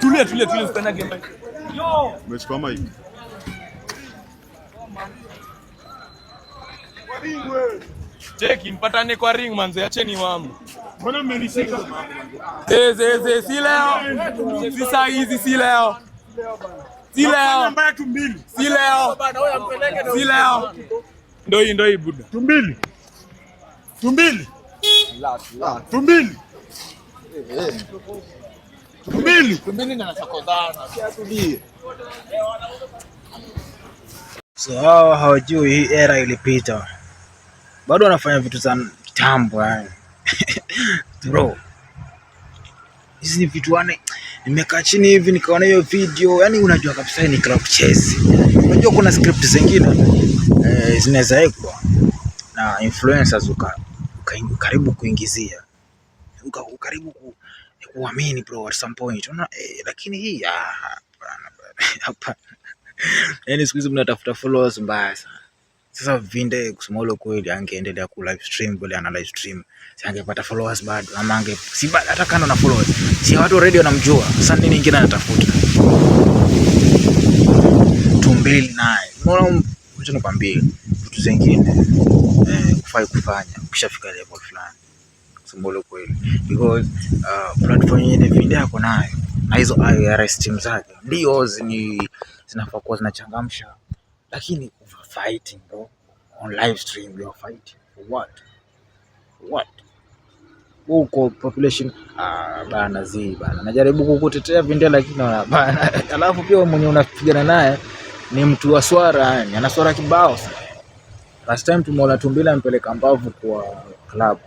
Tulia stand game. Yo. Umechukua mic. Cheki mpatane kwa ring manze, acheni wamu. Mbona mmenishika? Si leo. Si saa hizi si leo. Si leo. Mbaya tumbili. Si leo. Si leo. Ndio hii buda. Tumbili. Tumbili. Tumbili. Tumbili na nachokozana. Tumbili. So hawajui hii era ilipita. Bado wanafanya vitu za kitambo yani. Bro. Hizi ni vitu nimekaa chini hivi nikaona hiyo video, yani unajua kabisa ni club chase. Unajua kuna script zingine zinaweza ekwa na influencers karibu kuingizia. Karibu kuamini bro at some point. Unaona lakini hii hapa. Yaani siku hizi mnatafuta followers mbaya sana. Sasa Vinde kusema ule kweli angeendelea ku live stream bali ana live stream. Si angepata followers bado ama si bado hata kando na followers. Si watu already wanamjua. Sasa nini nyingine anatafuta? Tumbili naye. Unaona mtu anakuambia vitu zingine kufanya ukishafika level fulani. Kusema ule kweli. Because platform yenyewe Vinde yako nayo. Na hizo IRS team zake ndio zinafaa kuwa zinachangamsha, lakini fighting bro on live stream, you are fighting for what huko population bana bana najaribu kukutetea Vinde lakini bana alafu pia mwenye unapigana naye ni mtu wa swara, yani ana swara kibao sana. Last time tumeona Tumbili ampeleka Mbavu kwa club,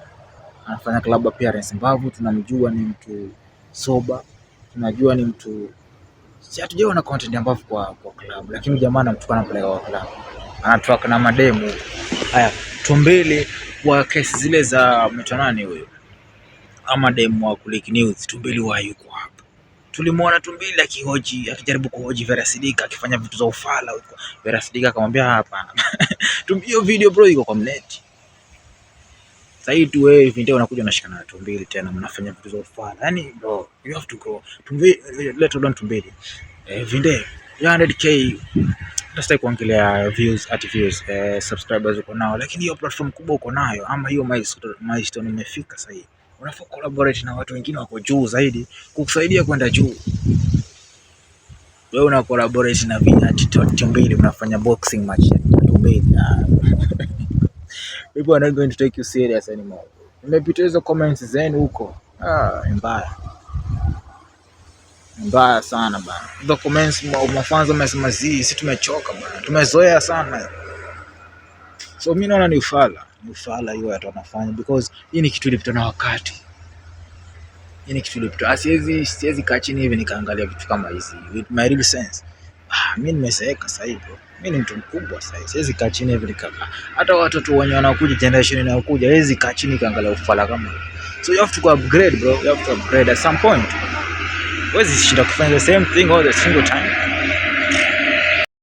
anafanya club appearance Mbavu. Tunamjua ni mtu soba, tunajua ni mtu si hatujaona content ya Mbavu kwa club, lakini jamaa anamtukana mpeleka kwa club, anatrack na mademu. Haya Tumbili kwa kesi zile za mtanani huyo ama demu wa Kulik News, Tumbili yuko hapa. Tulimuona Tumbili akijaribu kuhoji Vera Sidika akifanya vitu za ufala huko. Vera Sidika akamwambia hapana. Hiyo video bro iko kwa mnet. Sasa hii tu wewe Vinde unakuja unashikana na Tumbili tena mnafanya vitu za ufala. Yaani bro, you have to go. Tumbili let alone Tumbili. Vinde 100k nataka kuongelea views subscribers uko nao, lakini hiyo platform kubwa uko nayo ama hiyo milestone imefika sasa hivi. Unafaa collaborate na watu wengine wako juu zaidi kukusaidia kwenda juu. Wewe una collaborate na Tumbili unafanya boxing match na Tumbili. People are not going to take you serious anymore. Nimepita hizo comments zenu huko. Mbaya sana bana. Hizo comments mafanzo wamesema sisi tumechoka bana. Tumezoea sana. So mimi naona ni ufala hiyo watu wanafanya because hii ni kitu ilipita na wakati. Siwezi kaa chini hivi nikaangalia vitu kama hizi with my real sense. Mimi nimezeeka sasa hivi bro. Mimi ni mtu mkubwa sasa hivi. Siwezi kaa chini hivi nikakaa. Hata watoto wenye wanakuja generation inayokuja hawezi kaa chini kaangalia ufala kama hiyo. So you have to upgrade bro. You have to upgrade at some point. Huwezi shinda kufanya the same thing all the single time.